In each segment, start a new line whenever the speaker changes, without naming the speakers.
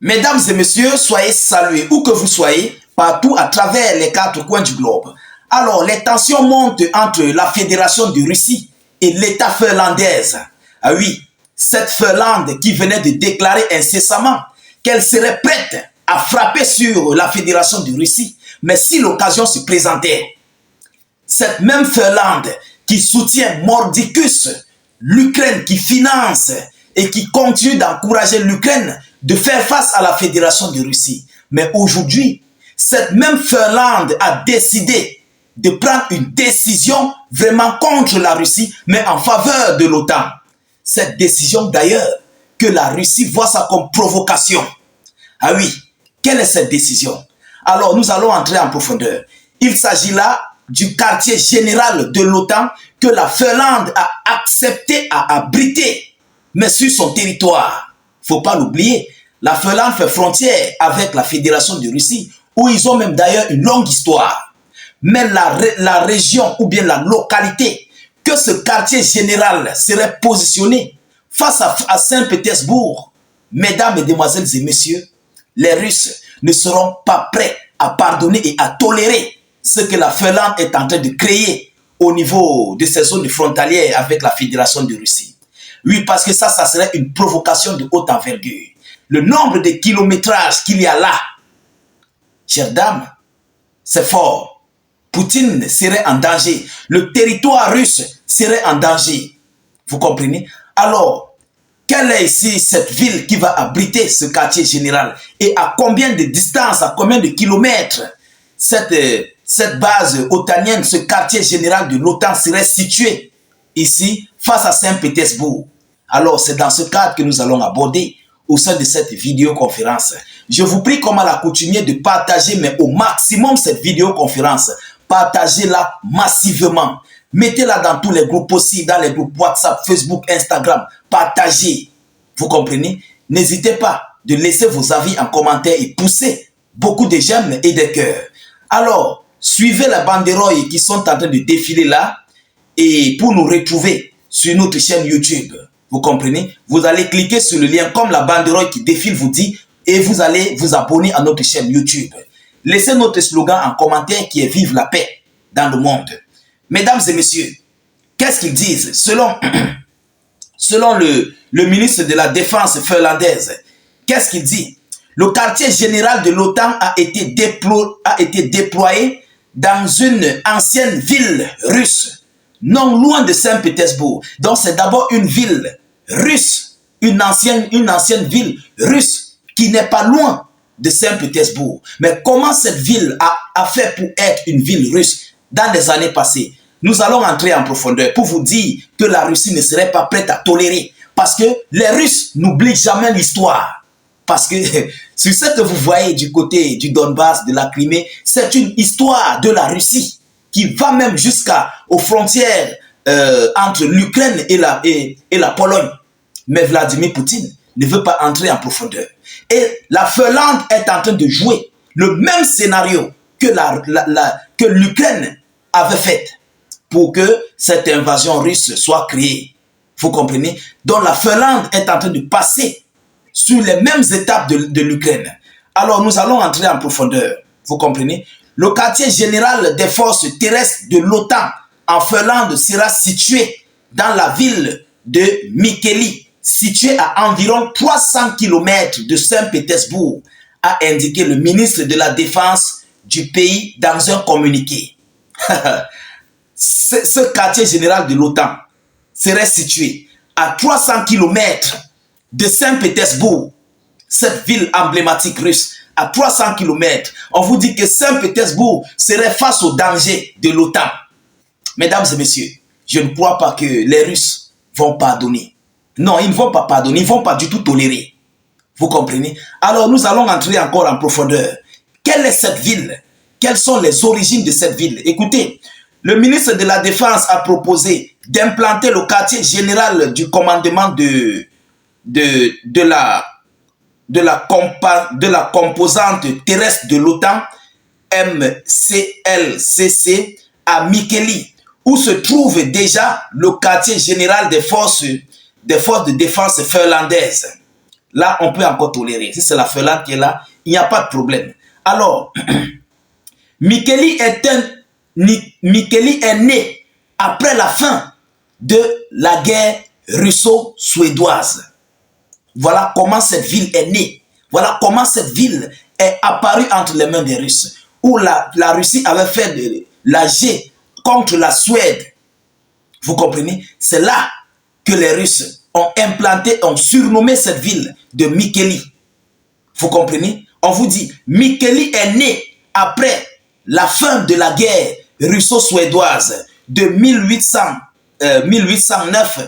Mesdames et messieurs, soyez salués où que vous soyez, partout à travers les quatre coins du globe. Alors, les tensions montent entre la Fédération de Russie et l'État finlandaise. Ah oui, cette Finlande qui venait de déclarer incessamment qu'elle serait prête à frapper sur la Fédération de Russie, mais si l'occasion se présentait. Cette même Finlande qui soutient mordicus l'Ukraine, qui finance et qui continue d'encourager l'Ukraine de faire face à la Fédération de Russie. Mais aujourd'hui, cette même Finlande a décidé de prendre une décision vraiment contre la Russie, mais en faveur de l'OTAN. Cette décision d'ailleurs, que la Russie voit ça comme provocation. Ah oui, quelle est cette décision? Alors nous allons entrer en profondeur. Il s'agit là du quartier général de l'OTAN que la Finlande a accepté à abriter, mais sur son territoire. Il ne faut pas l'oublier, la Finlande fait frontière avec la Fédération de Russie, où ils ont même d'ailleurs une longue histoire. Mais la région ou bien la localité que ce quartier général serait positionné face à Saint-Pétersbourg, mesdames, mesdemoiselles et messieurs, les Russes ne seront pas prêts à pardonner et à tolérer ce que la Finlande est en train de créer au niveau de ces zones frontalières avec la Fédération de Russie. Oui, parce que ça serait une provocation de haute envergure. Le nombre de kilométrages qu'il y a là, chères dames, c'est fort. Poutine serait en danger. Le territoire russe serait en danger. Vous comprenez? Alors, quelle est ici cette ville qui va abriter ce quartier général? Et à combien de distance, à combien de kilomètres cette base otanienne, ce quartier général de l'OTAN serait situé ici, face à Saint-Pétersbourg? Alors, c'est dans ce cadre que nous allons aborder au sein de cette vidéoconférence. Je vous prie comme à l'accoutumée de partager, mais au maximum, cette vidéoconférence. Partagez-la massivement. Mettez-la dans tous les groupes possibles, dans les groupes WhatsApp, Facebook, Instagram. Partagez. Vous comprenez? N'hésitez pas de laisser vos avis en commentaire et poussez beaucoup de j'aime et de cœurs. Alors, suivez les banderoles qui sont en train de défiler là et pour nous retrouver sur notre chaîne YouTube. Vous comprenez? Vous allez cliquer sur le lien comme la banderole qui défile vous dit et vous allez vous abonner à notre chaîne YouTube. Laissez notre slogan en commentaire qui est « Vive la paix dans le monde ». Mesdames et messieurs, qu'est-ce qu'ils disent? Selon le ministre de la Défense finlandaise, qu'est-ce qu'il dit? Le quartier général de l'OTAN a été déployé dans une ancienne ville russe, non loin de Saint-Pétersbourg. Donc c'est d'abord une ville russe, une ancienne ville russe qui n'est pas loin de Saint-Pétersbourg. Mais comment cette ville a fait pour être une ville russe dans les années passées? Nous allons entrer en profondeur pour vous dire que la Russie ne serait pas prête à tolérer. Parce que les Russes n'oublient jamais l'histoire. Parce que sur ce que vous voyez du côté du Donbass, de la Crimée, c'est une histoire de la Russie qui va même jusqu'aux frontières entre l'Ukraine et la Pologne. Mais Vladimir Poutine ne veut pas entrer en profondeur. Et la Finlande est en train de jouer le même scénario que l'Ukraine avait fait pour que cette invasion russe soit créée. Vous comprenez? Donc la Finlande est en train de passer sur les mêmes étapes de l'Ukraine. Alors nous allons entrer en profondeur. Vous comprenez? Le quartier général des forces terrestres de l'OTAN en Finlande sera situé dans la ville de Mikkeli, situé à environ 300 km de Saint-Pétersbourg, a indiqué le ministre de la Défense du pays dans un communiqué. Ce quartier général de l'OTAN serait situé à 300 km de Saint-Pétersbourg, cette ville emblématique russe, à 300 km. On vous dit que Saint-Pétersbourg serait face au danger de l'OTAN. Mesdames et messieurs, je ne crois pas que les Russes vont pardonner. Non, ils ne vont pas pardonner, ils ne vont pas du tout tolérer. Vous comprenez? Alors nous allons entrer encore en profondeur. Quelle est cette ville? Quelles sont les origines de cette ville? Écoutez, le ministre de la Défense a proposé d'implanter le quartier général du commandement de la composante terrestre de l'OTAN, MCLCC, à Mikkeli, où se trouve déjà le quartier général des forces de défense finlandaises. là, on peut encore tolérer. Si c'est la Finlande qui est là, il n'y a pas de problème. Alors, Mikkeli est né après la fin de la guerre russo-suédoise. Voilà comment cette ville est née. Voilà comment cette ville est apparue entre les mains des Russes. Où la Russie avait fait la G contre la Suède. Vous comprenez? C'est là que les Russes ont implanté, ont surnommé cette ville de Mikkeli. Vous comprenez? On vous dit, Mikkeli est né après la fin de la guerre russo-suédoise de 1809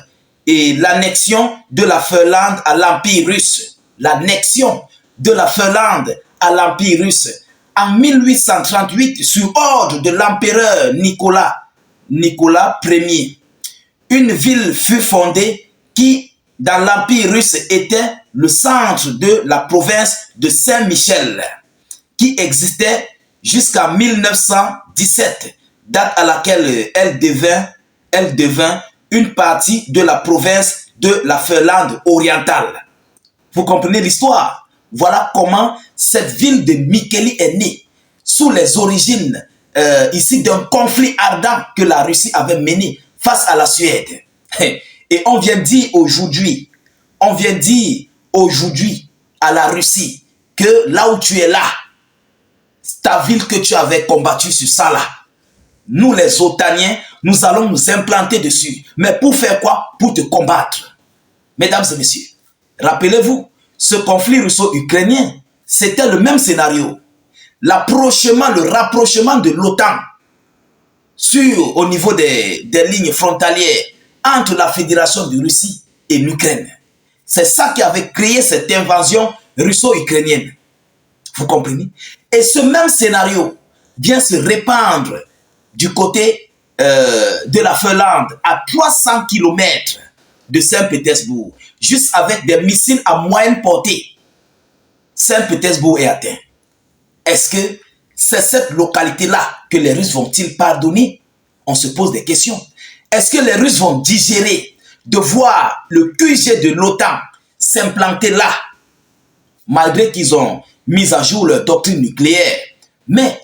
et l'annexion de la Finlande à l'Empire russe. L'annexion de la Finlande à l'Empire russe. En 1838, sur ordre de l'empereur Nicolas Ier, une ville fut fondée qui, dans l'Empire russe, était le centre de la province de Saint-Michel, qui existait jusqu'en 1917, date à laquelle elle devint une partie de la province de la Finlande orientale. Vous comprenez l'histoire? Voilà comment cette ville de Mikkeli est née, sous les origines ici d'un conflit ardent que la Russie avait mené face à la Suède. Et on vient dire aujourd'hui à la Russie que là où tu es là, ta ville que tu avais combattue sur ça là, nous les Otaniens, nous allons nous implanter dessus. Mais pour faire quoi? Pour te combattre. Mesdames et messieurs, rappelez-vous, ce conflit russo-ukrainien, c'était le même scénario. Le rapprochement de l'OTAN au niveau des lignes frontalières entre la Fédération de Russie et l'Ukraine. C'est ça qui avait créé cette invasion russo-ukrainienne. Vous comprenez? Et ce même scénario vient se répandre du côté de la Finlande, à 300 km de Saint-Pétersbourg, juste avec des missiles à moyenne portée. Saint-Pétersbourg est atteint. Est-ce que c'est cette localité-là que les Russes vont-ils pardonner? On se pose des questions. Est-ce que les Russes vont digérer de voir le QG de l'OTAN s'implanter là, malgré qu'ils ont mis à jour leur doctrine nucléaire? Mais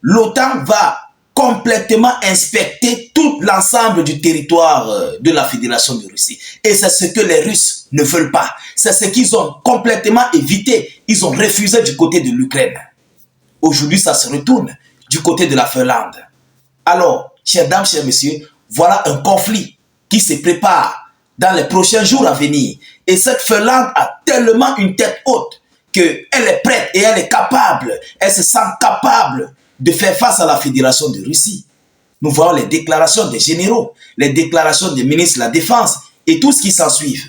l'OTAN va complètement inspecter tout l'ensemble du territoire de la Fédération de Russie. Et c'est ce que les Russes ne veulent pas. C'est ce qu'ils ont complètement évité. Ils ont refusé du côté de l'Ukraine. Aujourd'hui, ça se retourne du côté de la Finlande. Alors, chères dames, chers messieurs, voilà un conflit qui se prépare dans les prochains jours à venir. Et cette Finlande a tellement une tête haute qu'elle est prête et elle est capable, elle se sent capable de faire face à la Fédération de Russie. Nous voyons les déclarations des généraux, les déclarations des ministres de la Défense et tout ce qui s'ensuit.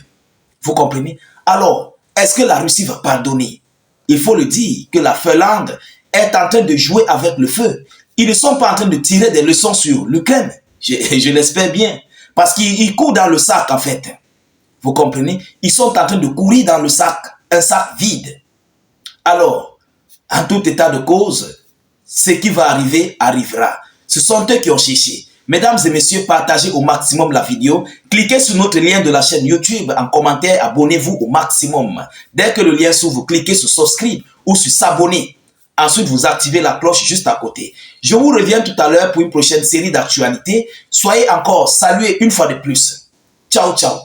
Vous comprenez? Alors, est-ce que la Russie va pardonner? Il faut le dire que la Finlande est en train de jouer avec le feu. Ils ne sont pas en train de tirer des leçons sur l'Ukraine. Je l'espère bien. Parce qu'ils courent dans le sac, en fait. Vous comprenez? Ils sont en train de courir dans le sac, un sac vide. Alors, en tout état de cause, ce qui va arriver, arrivera. Ce sont eux qui ont cherché. Mesdames et messieurs, partagez au maximum la vidéo. Cliquez sur notre lien de la chaîne YouTube en commentaire. Abonnez-vous au maximum. Dès que le lien s'ouvre, vous cliquez sur subscribe ou sur s'abonner. Ensuite, vous activez la cloche juste à côté. Je vous reviens tout à l'heure pour une prochaine série d'actualités. Soyez encore salués une fois de plus. Ciao, ciao.